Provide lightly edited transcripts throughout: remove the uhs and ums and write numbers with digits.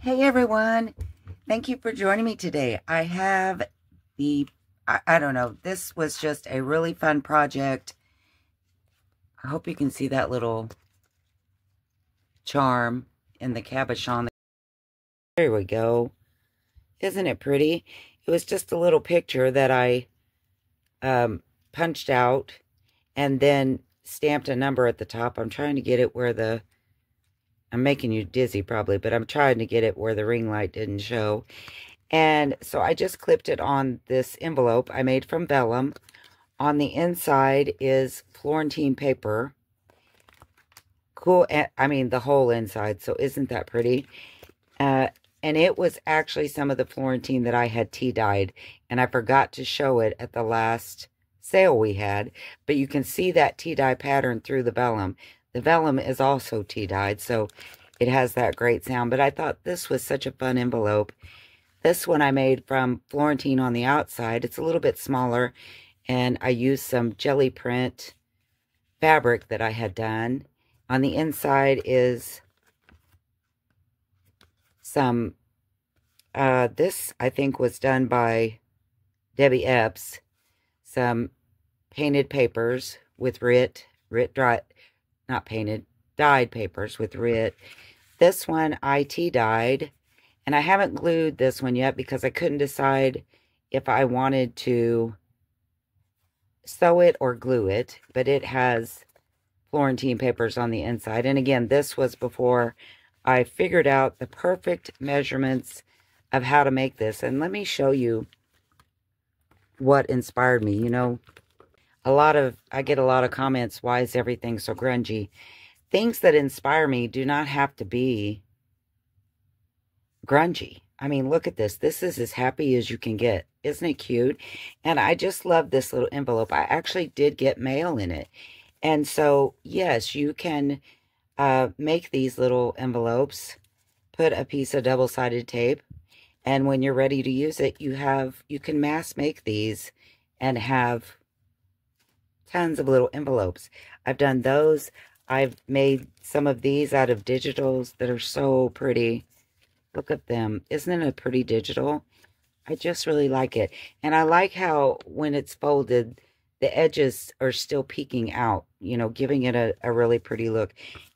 Hey everyone, thank you for joining me today. I have I don't know, this was just a really fun project. I hope you can see that little charm in the cabochon. There we go. Isn't it pretty? It was just a little picture that I punched out and then stamped a number at the top. I'm trying to get it where I'm making you dizzy probably, but I'm trying to get it where the ring light didn't show. And so I just clipped it on this envelope I made from vellum. On the inside is Florentine paper. Cool. I mean, the whole inside. So isn't that pretty? And it was actually some of the Florentine that I had tea dyed. And I forgot to show it at the last sale we had. But you can see that tea dye pattern through the vellum. The vellum is also tea dyed. So it has that great sound. But I thought this was such a fun envelope. This one I made from Florentine on the outside. It's a little bit smaller, and I used some jelly print fabric that I had done. On the inside is some, this I think was done by Debbie Epps, some painted papers with dyed papers with RIT. This one I tea dyed. And I haven't glued this one yet because I couldn't decide if I wanted to sew it or glue it. But it has Florentine papers on the inside. And again, this was before I figured out the perfect measurements of how to make this. And let me show you what inspired me. You know, I get a lot of comments, why is everything so grungy? Things that inspire me do not have to be grungy. I mean, look at this. This is as happy as you can get. Isn't it cute? And I just love this little envelope. I actually did get mail in it. And so, yes, you can make these little envelopes, put a piece of double-sided tape, and when you're ready to use it, you can mass make these and have tons of little envelopes. I've done those. I've made some of these out of digitals that are so pretty. Look at them. Isn't it a pretty digital? I just really like it. And I like how when it's folded, the edges are still peeking out, you know, giving it a really pretty look.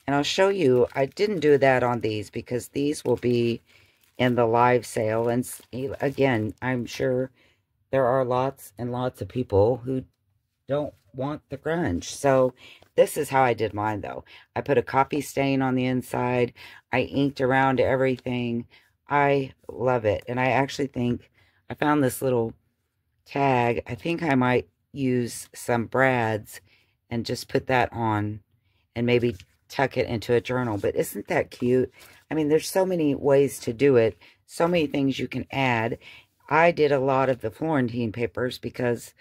And I'll show you, I didn't do that on these because these will be in the live sale. And again, I'm sure there are lots and lots of people who don't want the grunge. So this is how I did mine, though. I put a coffee stain on the inside. I inked around everything. I love it. And I actually think I found this little tag. I think I might use some brads and just put that on and maybe tuck it into a journal. But isn't that cute? I mean, there's so many ways to do it. So many things you can add. I did a lot of the Florentine papers because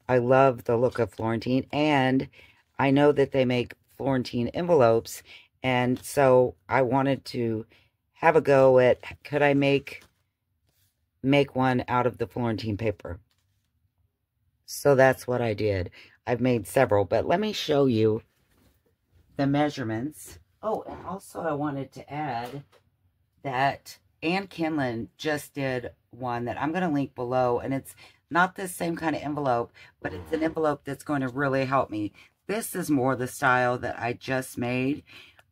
I love the look of Florentine, and I know that they make Florentine envelopes, and so I wanted to have a go at, could I make one out of the Florentine paper? So that's what I did. I've made several, but let me show you the measurements. Oh, and also I wanted to add that Ann Kinlan just did one that I'm going to link below, and it's not the same kind of envelope, but it's an envelope that's going to really help me. This is more the style that I just made,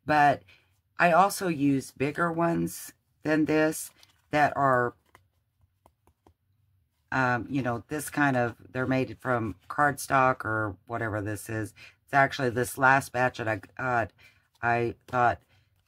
but I also use bigger ones than this that are, you know, this kind of, they're made from cardstock or whatever this is. It's actually this last batch that I got. I thought,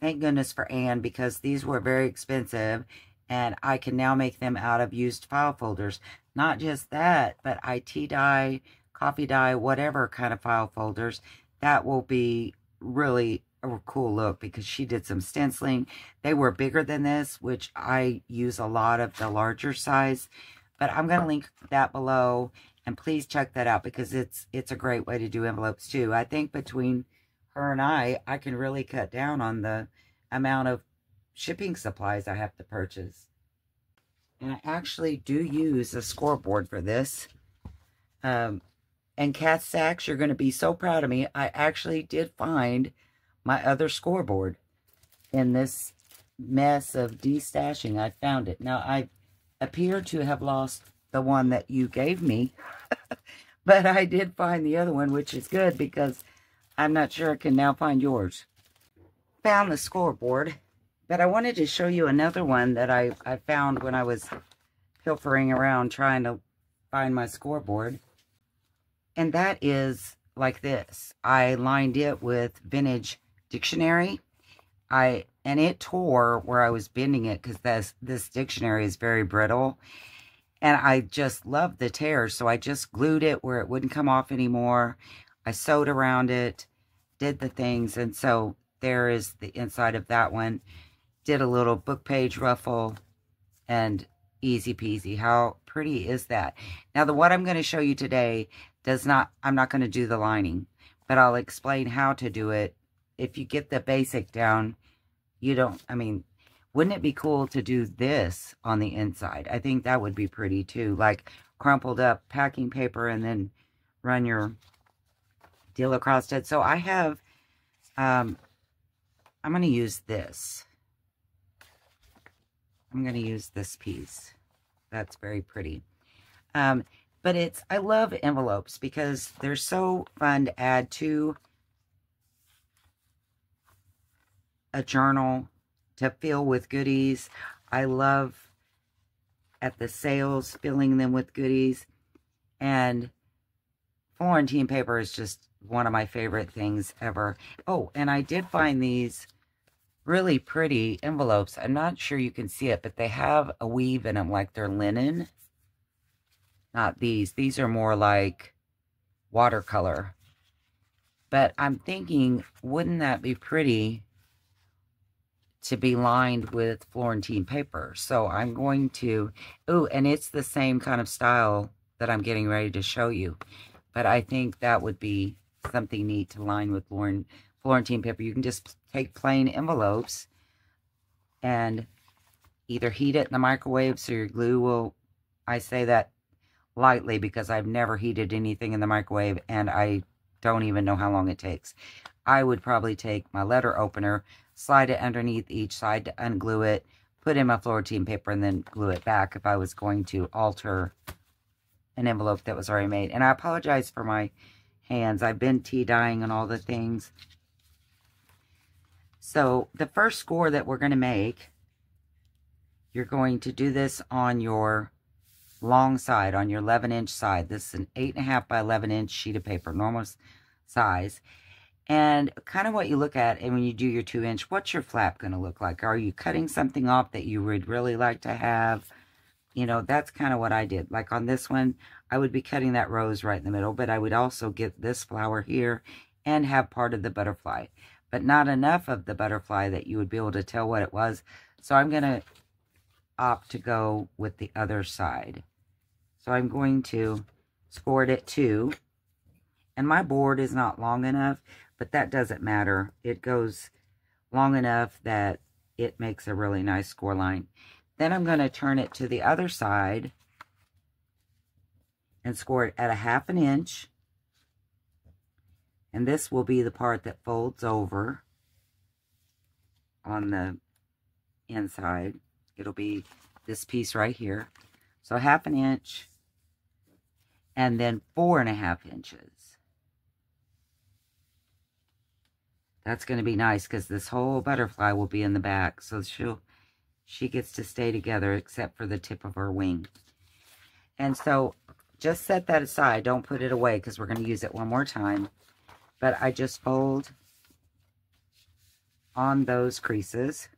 thank goodness for Anne, because these were very expensive, and I can now make them out of used file folders. Not just that, but I tea dye, coffee dye, whatever kind of file folders. That will be really a cool look because she did some stenciling. They were bigger than this, which I use a lot of the larger size. But I'm going to link that below, and please check that out because it's a great way to do envelopes too. I think between her and I can really cut down on the amount of shipping supplies I have to purchase. And I actually do use a scoreboard for this. And Kath Sachs, you're going to be so proud of me. I actually did find my other scoreboard in this mess of destashing, I found it. Now, I appear to have lost the one that you gave me, but I did find the other one, which is good because I'm not sure I can now find yours. Found the scoreboard, but I wanted to show you another one that I found when I was pilfering around trying to find my scoreboard. And that is like this. I lined it with vintage dictionary. And it tore where I was bending it because this dictionary is very brittle. And I just loved the tears, so I just glued it where it wouldn't come off anymore. I sewed around it, did the things, and so there is the inside of that one. Did a little book page ruffle, and easy peasy. How pretty is that? Now, what I'm going to show you today I'm not going to do the lining, but I'll explain how to do it. If you get the basic down, wouldn't it be cool to do this on the inside? I think that would be pretty too, like crumpled up packing paper and then run your deal across it. So I have, I'm going to use this. I'm going to use this piece. That's very pretty. But I love envelopes because they're so fun to add to a journal, to fill with goodies. I love at the sales filling them with goodies. And Florentine paper is just one of my favorite things ever. Oh, and I did find these really pretty envelopes. I'm not sure you can see it, but they have a weave in them like they're linen. Not these. These are more like watercolor. But I'm thinking, wouldn't that be pretty to be lined with Florentine paper? So I'm going to, and it's the same kind of style that I'm getting ready to show you. But I think that would be something neat to line with Florentine paper. You can just take plain envelopes and either heat it in the microwave so your glue will, I say that lightly because I've never heated anything in the microwave and I don't even know how long it takes. I would probably take my letter opener, slide it underneath each side to unglue it, put in my Florentine paper, and then glue it back if I was going to alter an envelope that was already made. And I apologize for my hands. I've been tea dyeing and all the things. So the first score that we're going to make, you're going to do this on your long side, on your 11-inch side. This is an 8.5 by 11-inch sheet of paper, normal size. And kind of what you look at, and when you do your 2-inch, what's your flap going to look like? Are you cutting something off that you would really like to have? You know, that's kind of what I did. Like on this one, I would be cutting that rose right in the middle, but I would also get this flower here and have part of the butterfly, but not enough of the butterfly that you would be able to tell what it was. So I'm going to opt to go with the other side. So I'm going to score it at 2. And my board is not long enough, but that doesn't matter. It goes long enough that it makes a really nice score line. Then I'm going to turn it to the other side and score it at 1/2 inch. And this will be the part that folds over on the inside. It'll be this piece right here. So 1/2 inch and then 4.5 inches. That's going to be nice because this whole butterfly will be in the back. So she gets to stay together except for the tip of her wing. And so just set that aside. Don't put it away because we're going to use it one more time. But I just fold on those creases.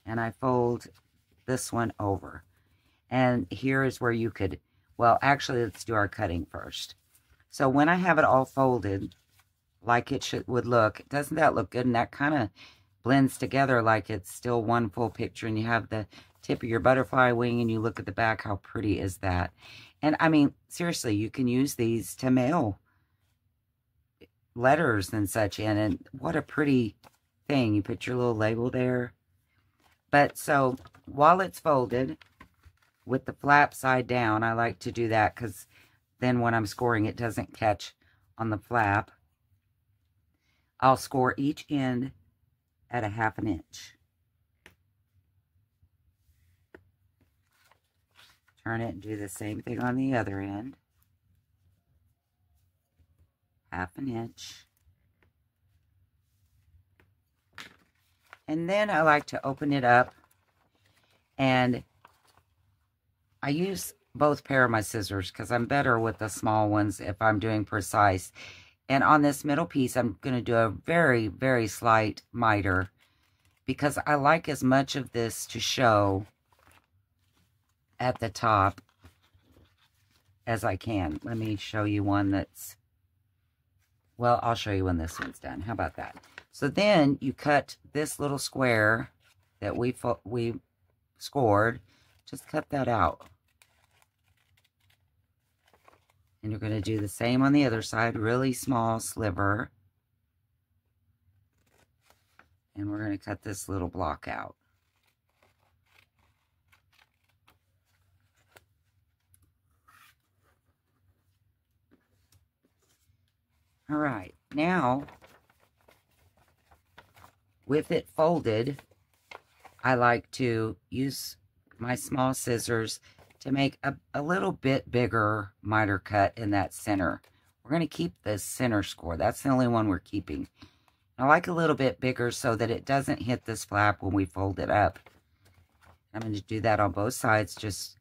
And I fold this one over. And here is where you could, well, actually, let's do our cutting first. So when I have it all folded, like it would look, doesn't that look good? And that kind of blends together like it's still one full picture. And you have the tip of your butterfly wing and you look at the back. How pretty is that? And I mean, seriously, you can use these to mail letters and such in. And what a pretty thing. You put your little label there. But so while it's folded with the flap side down, I like to do that because then when I'm scoring, it doesn't catch on the flap. I'll score each end at a 1/2 inch. Turn it and do the same thing on the other end. 1/2 inch. And then I like to open it up, and I use both pair of my scissors because I'm better with the small ones if I'm doing precise. And on this middle piece, I'm going to do a very, very slight miter because I like as much of this to show at the top as I can. Let me show you one that's, well, I'll show you when this one's done. How about that? So then you cut this little square that we scored. Just cut that out. And you're going to do the same on the other side. Really small sliver. And we're going to cut this little block out. All right. Now, with it folded, I like to use my small scissors to make a little bit bigger miter cut in that center. We're going to keep the center score. That's the only one we're keeping. I like a little bit bigger so that it doesn't hit this flap when we fold it up. I'm going to do that on both sides. Just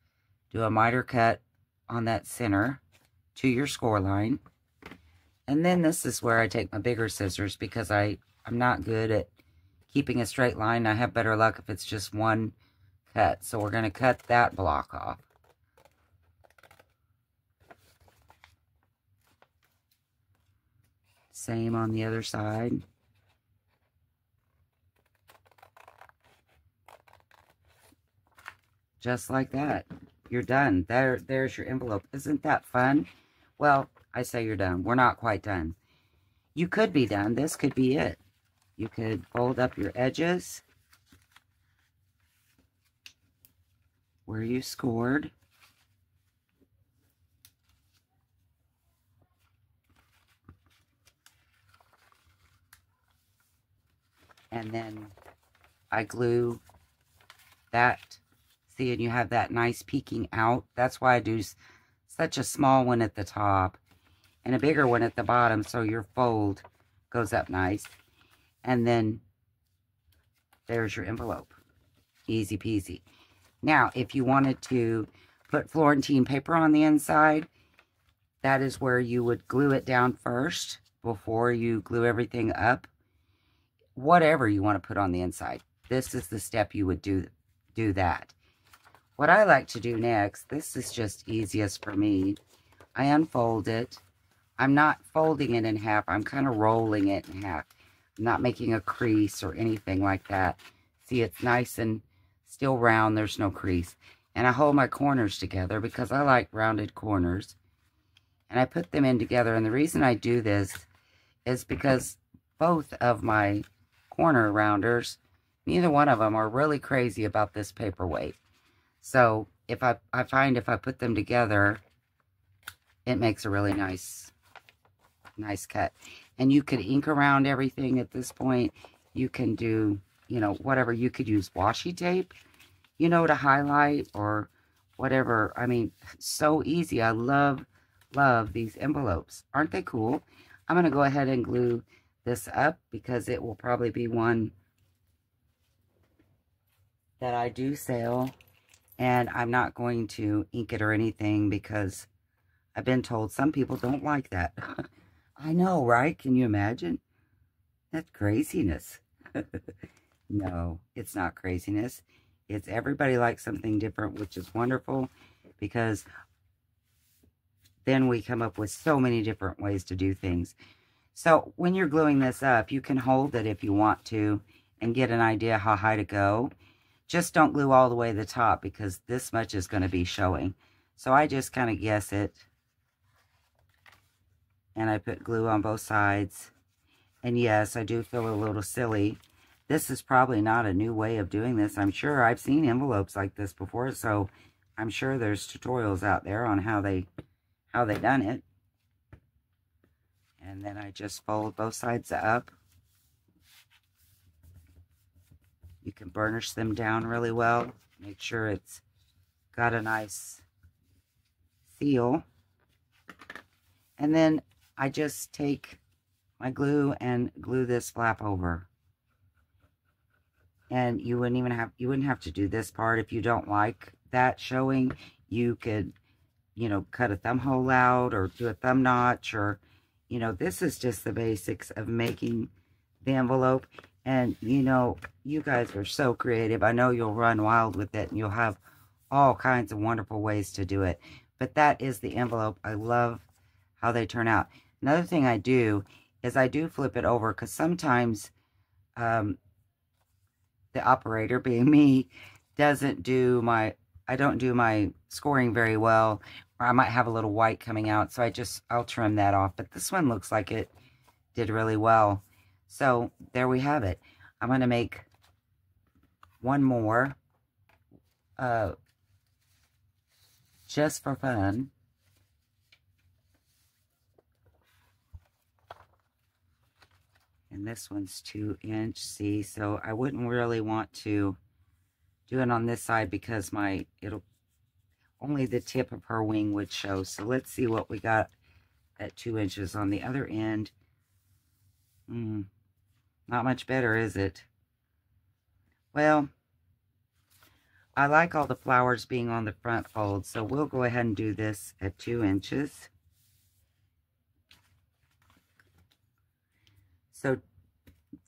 do a miter cut on that center to your score line. And then this is where I take my bigger scissors because I'm not good at keeping a straight line. I have better luck if it's just one cut. So we're going to cut that block off. Same on the other side. Just like that. You're done. There's your envelope. Isn't that fun? Well, I say you're done. We're not quite done. You could be done. This could be it. You could fold up your edges where you scored. And then I glue that. See, and you have that nice peeking out. That's why I do such a small one at the top and a bigger one at the bottom, so your fold goes up nice. And then there's your envelope. Easy peasy. Now, if you wanted to put Florentine paper on the inside, that is where you would glue it down first before you glue everything up. Whatever you want to put on the inside. This is the step you would do that. What I like to do next, this is just easiest for me. I unfold it. I'm not folding it in half. I'm kind of rolling it in half. I'm not making a crease or anything like that. See, it's nice and still round. There's no crease. And I hold my corners together because I like rounded corners. And I put them in together. And the reason I do this is because both of my corner rounders, neither one of them are really crazy about this paperweight. So if I find if I put them together, it makes a really nice cut. And you could ink around everything at this point. You can do, you know, whatever. You could use washi tape, you know, to highlight or whatever. I mean, so easy. I love these envelopes. Aren't they cool? I'm going to go ahead and glue this up because it will probably be one that I do sell. And I'm not going to ink it or anything because I've been told some people don't like that. I know, right? Can you imagine? That's craziness. No, it's not craziness. It's everybody likes something different, which is wonderful because then we come up with so many different ways to do things. So when you're gluing this up, you can hold it if you want to and get an idea how high to go. Just don't glue all the way to the top because this much is going to be showing. So I just kind of guess it. And I put glue on both sides. And yes, I do feel a little silly. This is probably not a new way of doing this. I'm sure I've seen envelopes like this before. So I'm sure there's tutorials out there on how they done it. And then I just fold both sides up. You can burnish them down really well. Make sure it's got a nice seal. And then I just take my glue and glue this flap over. And you wouldn't have to do this part if you don't like that showing. You could, you know, cut a thumb hole out or do a thumb notch, or, you know, this is just the basics of making the envelope. And, you know, you guys are so creative. I know you'll run wild with it and you'll have all kinds of wonderful ways to do it. But that is the envelope. I love how they turn out. Another thing I do is I do flip it over, because sometimes the operator, being me, doesn't do my, I don't do my scoring very well, or I might have a little white coming out, so I'll trim that off. But this one looks like it did really well. So there we have it. I'm going to make one more just for fun. And this one's 2-inch, see, so I wouldn't really want to do it on this side because only the tip of her wing would show. So let's see what we got at 2 inches on the other end. Not much better, is it? Well, I like all the flowers being on the front fold, so we'll go ahead and do this at 2 inches. So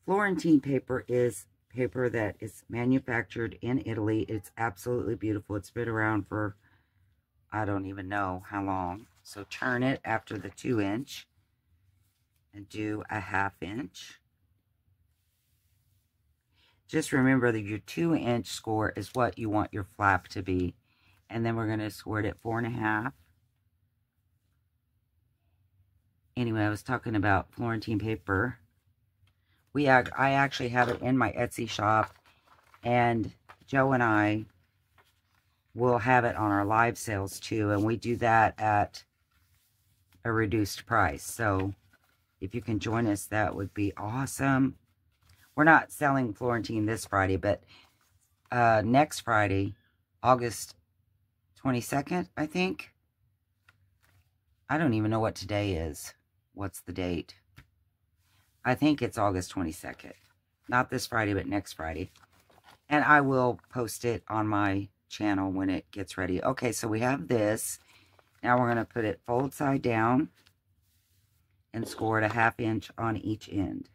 Florentine paper is paper that is manufactured in Italy. It's absolutely beautiful. It's been around for, I don't even know how long. So turn it after the 2-inch and do a 1/2 inch. Just remember that your 2-inch score is what you want your flap to be. And then we're going to score it at 4.5. Anyway, I was talking about Florentine paper. I actually have it in my Etsy shop, and Joe and I will have it on our live sales too, and we do that at a reduced price. So if you can join us, that would be awesome. We're not selling Florentine this Friday, but next Friday, August 22nd, I think. I don't even know what today is. What's the date? I think it's August 22nd. Not this Friday, but next Friday. And I will post it on my channel when it gets ready. Okay, so we have this. Now we're going to put it fold side down and score it a 1/2 inch on each end.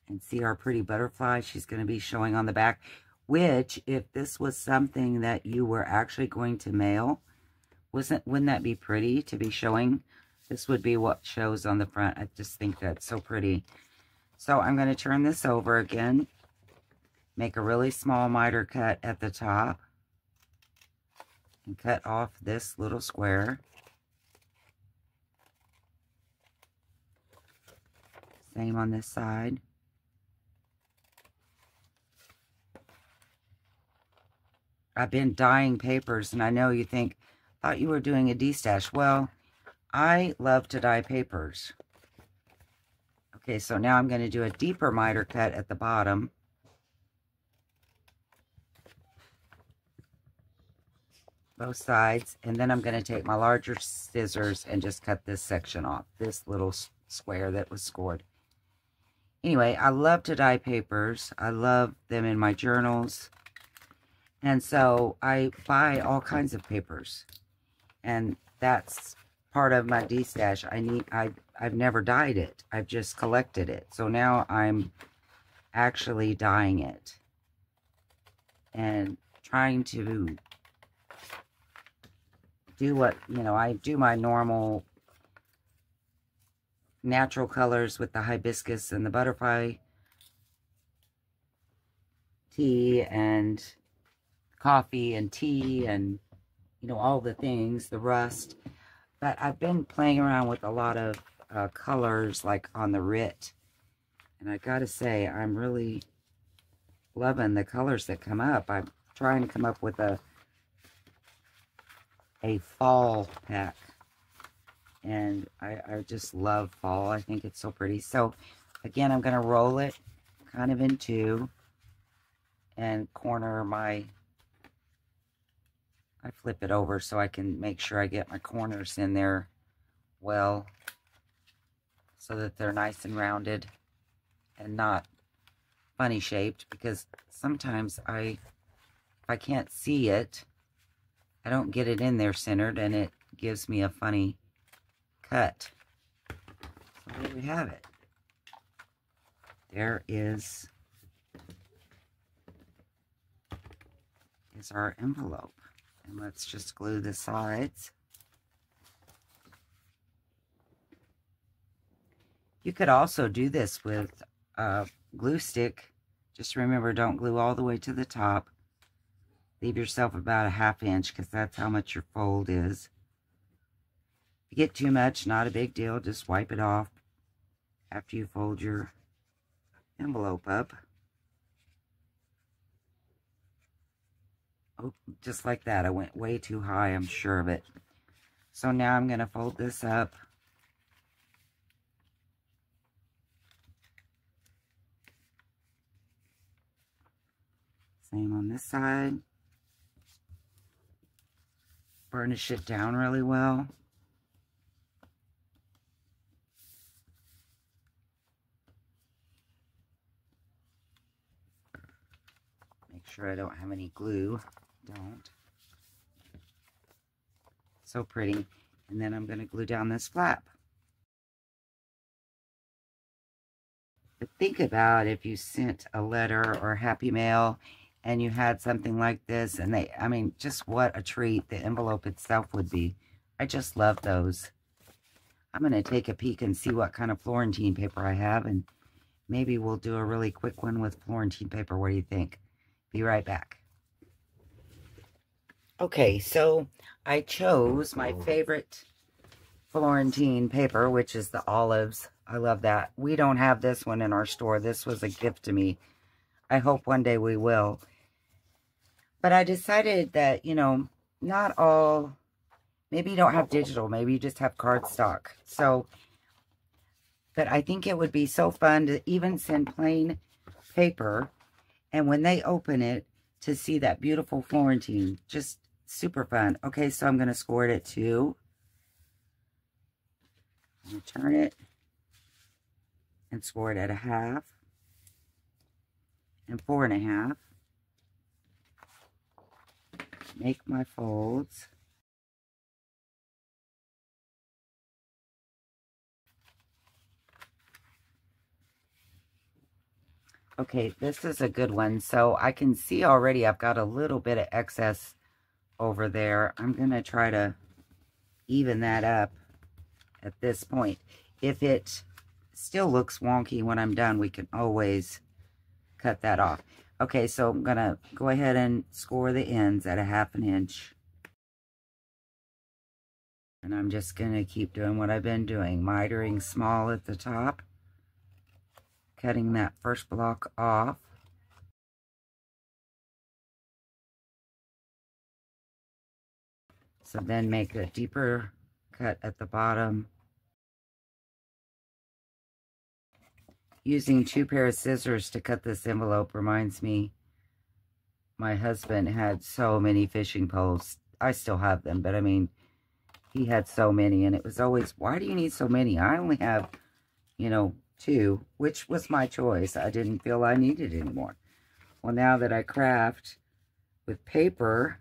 And see our pretty butterfly she's going to be showing on the back, which, if this was something that you were actually going to mail, wouldn't that be pretty to be showing? This would be what shows on the front. I just think that's so pretty. So I'm going to turn this over again, make a really small miter cut at the top, and cut off this little square. Same on this side. I've been dyeing papers, and I know you thought you were doing a destash. Well, I love to dye papers. Okay, so now I'm going to do a deeper miter cut at the bottom. Both sides. And then I'm going to take my larger scissors and just cut this section off. This little square that was scored. Anyway, I love to dye papers. I love them in my journals. And so I buy all kinds of papers. And that's part of my destash. I've never dyed it. I've just collected it. So now I'm actually dyeing it. And trying to do what, I do my normal natural colors with the hibiscus and the butterfly tea and coffee and tea and, all the things, the rust. But I've been playing around with a lot of colors, like on the RIT. And I gotta say, I'm really loving the colors that come up. I'm trying to come up with a fall pack. And I just love fall. I think it's so pretty. So again, I'm going to roll it kind of in two and corner my, I flip it over so I can make sure I get my corners in there well, so that they're nice and rounded and not funny shaped, because sometimes if I can't see it, I don't get it in there centered and it gives me a funny cut. So there we have it. There is our envelope. And let's just glue the sides. You could also do this with a glue stick. Just remember, don't glue all the way to the top. Leave yourself about a 1/2 inch, because that's how much your fold is. If you get too much, not a big deal. Just wipe it off after you fold your envelope up. Oh, just like that. I went way too high, I'm sure of it. So now I'm going to fold this up. Same on this side. Burnish it down really well. Make sure I don't have any glue. Don't. So pretty. And then I'm going to glue down this flap. But think about if you sent a letter or Happy Mail and you had something like this, and I mean, just what a treat the envelope itself would be. I just love those. I'm going to take a peek and see what kind of Florentine paper I have, and maybe we'll do a really quick one with Florentine paper. What do you think? Be right back. Okay, so I chose my favorite Florentine paper, which is the olives. I love that. We don't have this one in our store. This was a gift to me. I hope one day we will. But I decided that, you know, not all, maybe you don't have digital, maybe you just have cardstock. So, but I think it would be so fun to even send plain paper, and when they open it, to see that beautiful Florentine. Just super fun. Okay, so I'm going to score it at 2. I'm going to turn it and score it at 1/2 and 4.5. Make my folds. Okay, this is a good one. So I can see already I've got a little bit of excess over there. I'm going to try to even that up at this point. If it still looks wonky when I'm done, we can always cut that off. Okay, so I'm going to go ahead and score the ends at a 1/2 inch. And I'm just going to keep doing what I've been doing. Mitering small at the top. Cutting that first block off. So then make a deeper cut at the bottom. Using 2 pair of scissors to cut this envelope reminds me, my husband had so many fishing poles. I still have them, but I mean, he had so many, and it was always, why do you need so many? I only have, you know, 2, which was my choice. I didn't feel I needed any more. Well, now that I craft with paper,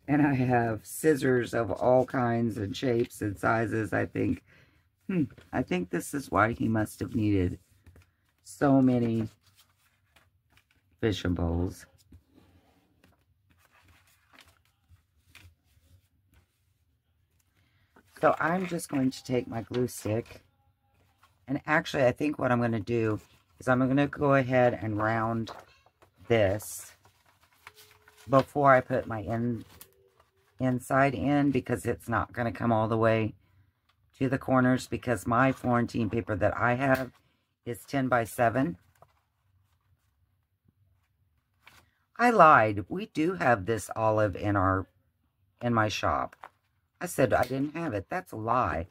and I have scissors of all kinds and shapes and sizes, I think this is why he must have needed so many fishing bowls. So I'm just going to take my glue stick, and actually I think what I'm going to do is I'm going to go ahead and round this before I put my inside in, because it's not going to come all the way to the corners, because my Florentine paper that I have is 10 by 7. I lied. We do have this olive in my shop. I said I didn't have it. That's a lie.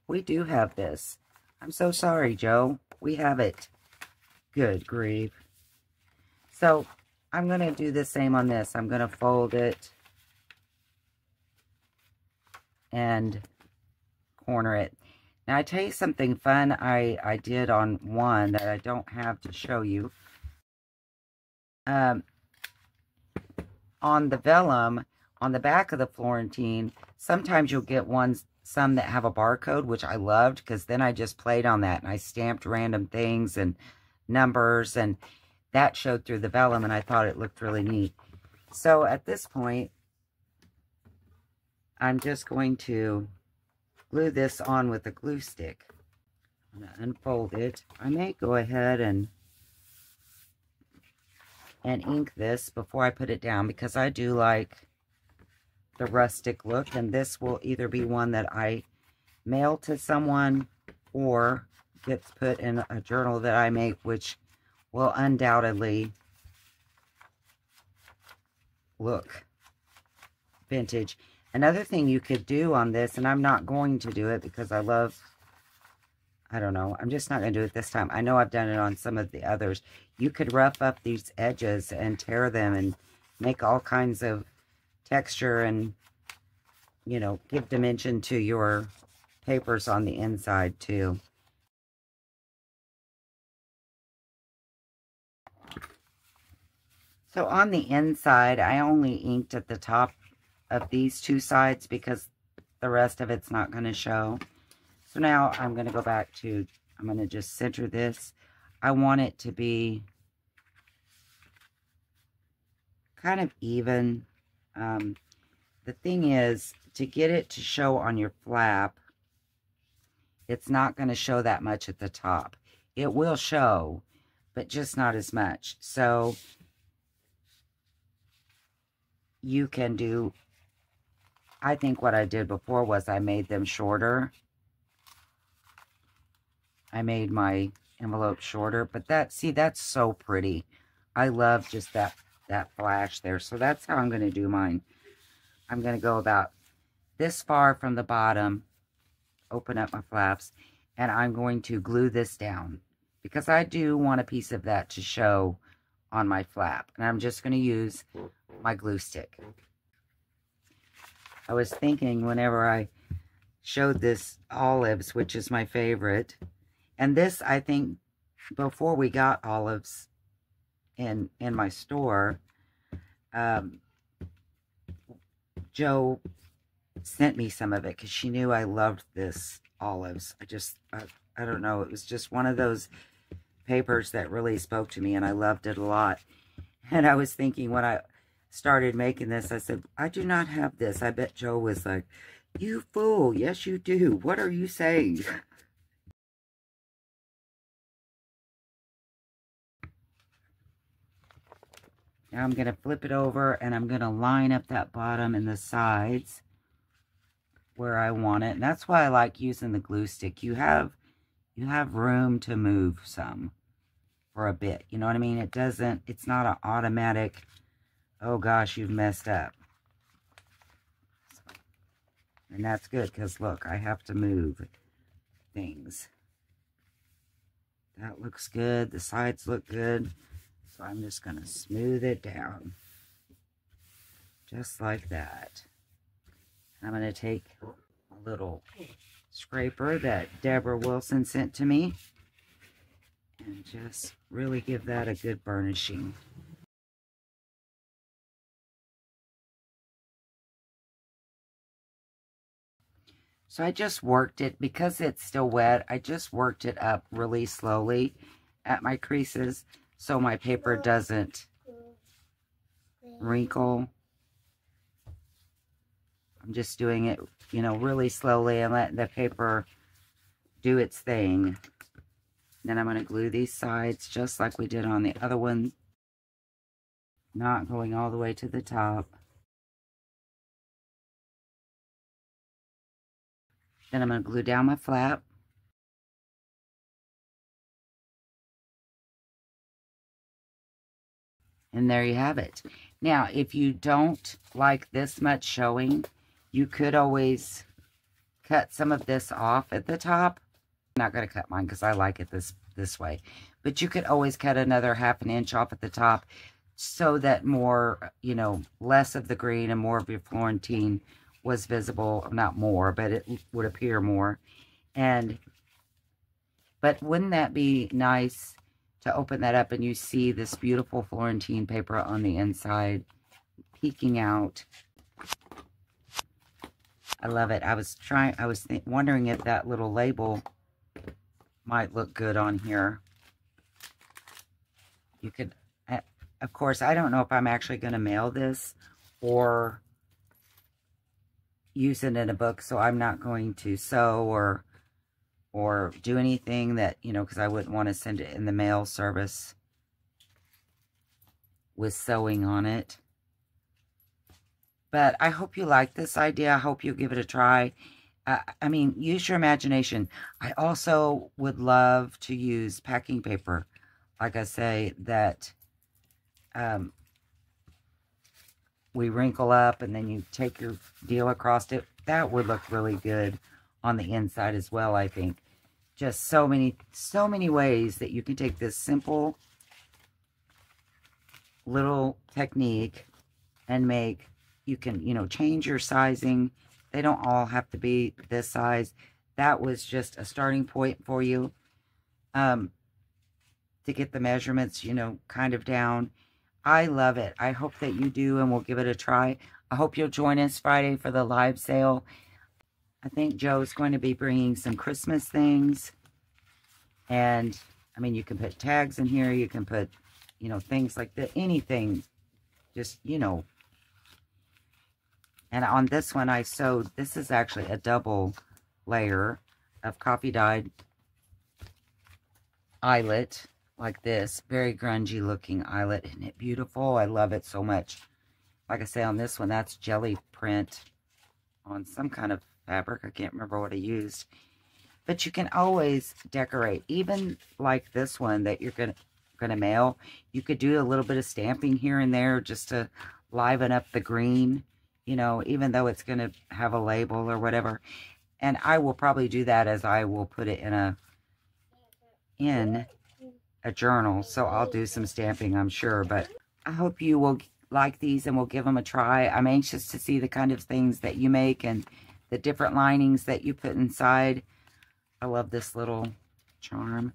We do have this. I'm so sorry, Joe. We have it. Good grief. So, I'm going to do the same on this. I'm going to fold it and corner it. Now, I tell you something fun I did on one that I don't have to show you. On the vellum, on the back of the Florentine, sometimes you'll get some that have a barcode, which I loved, because then I just played on that, and I stamped random things and numbers, and that showed through the vellum, and I thought it looked really neat. So at this point, I'm just going to glue this on with a glue stick. I'm going to unfold it. I may go ahead and ink this before I put it down, because I do like the rustic look, and this will either be one that I mail to someone or gets put in a journal that I make, which will undoubtedly look vintage. Another thing you could do on this, and I'm not going to do it because I don't know, I'm just not going to do it this time. I know I've done it on some of the others. You could rough up these edges and tear them and make all kinds of texture and, you know, give dimension to your papers on the inside too. So on the inside, I only inked at the top of these two sides because the rest of it's not going to show. So now I'm going to go back to, I'm going to just center this. I want it to be kind of even. The thing is, to get it to show on your flap, it's not going to show that much at the top. It will show, but just not as much. So you can do, I think what I did before was I made them shorter. I made my envelope shorter, but that's so pretty. I love just that flash there. So that's how I'm going to do mine. I'm going to go about this far from the bottom, open up my flaps, and I'm going to glue this down because I do want a piece of that to show on my flap. And I'm just going to use my glue stick. I was thinking whenever I showed this olives, which is my favorite, and this, I think, before we got olives in my store, Joe sent me some of it because she knew I loved this olives. I don't know, it was just one of those papers that really spoke to me, and I loved it a lot. And I was thinking when I started making this, I said, I do not have this. I bet Joe was like, you fool, yes you do. What are you saying? Now I'm going to flip it over, and I'm going to line up that bottom and the sides where I want it. And that's why I like using the glue stick. You have room to move some for a bit. You know what I mean? It's not an automatic, oh gosh, you've messed up. And that's good because look, I have to move things. That looks good. The sides look good. So I'm just going to smooth it down. Just like that. I'm going to take a little scraper that Deborah Wilson sent to me and just really give that a good burnishing. So I just worked it, because it's still wet, I just worked it up really slowly at my creases so my paper doesn't wrinkle. I'm just doing it, you know, really slowly and letting the paper do its thing. Then I'm going to glue these sides just like we did on the other one. Not going all the way to the top. Then I'm going to glue down my flap. And there you have it. Now, if you don't like this much showing, you could always cut some of this off at the top. I'm not going to cut mine because I like it this way. But you could always cut another 1/2 inch off at the top so that more, you know, less of the green and more of your Florentine was visible. Not more, but it would appear more. But wouldn't that be nice to open that up and you see this beautiful Florentine paper on the inside peeking out? I love it. I was wondering if that little label might look good on here. You could, of course, I don't know if I'm actually going to mail this or use it in a book, so I'm not going to sew or do anything that, you know, because I wouldn't want to send it in the mail service with sewing on it. But I hope you like this idea. I hope you give it a try. I mean, use your imagination. I also would love to use packing paper, like I say, that we wrinkle up and then you take your deal across it. That would look really good on the inside as well, I think. Just so many ways that you can take this simple little technique and make, you can, you know, change your sizing. They don't all have to be this size. That was just a starting point for you to get the measurements, you know, kind of down. I love it. I hope that you do, and we'll give it a try. I hope you'll join us Friday for the live sale. I think Joe's going to be bringing some Christmas things. And, I mean, you can put tags in here. You can put, you know, things like that. Anything. Just, you know. And on this one, I sewed, this is actually a double layer of coffee dyed eyelet, like this. Very grungy looking eyelet. Isn't it beautiful? I love it so much. Like I say, on this one, that's jelly print on some kind of fabric. I can't remember what I used. But you can always decorate. Even like this one that you're gonna mail, you could do a little bit of stamping here and there just to liven up the green. You know, even though it's going to have a label or whatever. And I will probably do that, as I will put it in a journal. So I'll do some stamping, I'm sure. But I hope you will like these and will give them a try. I'm anxious to see the kind of things that you make and the different linings that you put inside. I love this little charm.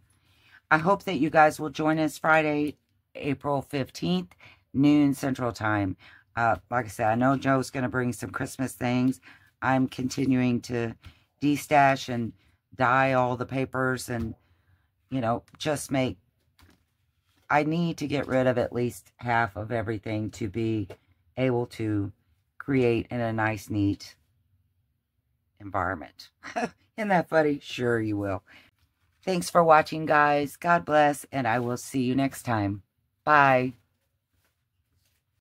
I hope that you guys will join us Friday, April 15th, noon Central Time. Like I said, I know Joe's going to bring some Christmas things. I'm continuing to destash and dye all the papers and, you know, just make... I need to get rid of at least half of everything to be able to create in a nice, neat environment. Isn't that funny? Sure you will. Thanks for watching, guys. God bless, and I will see you next time. Bye.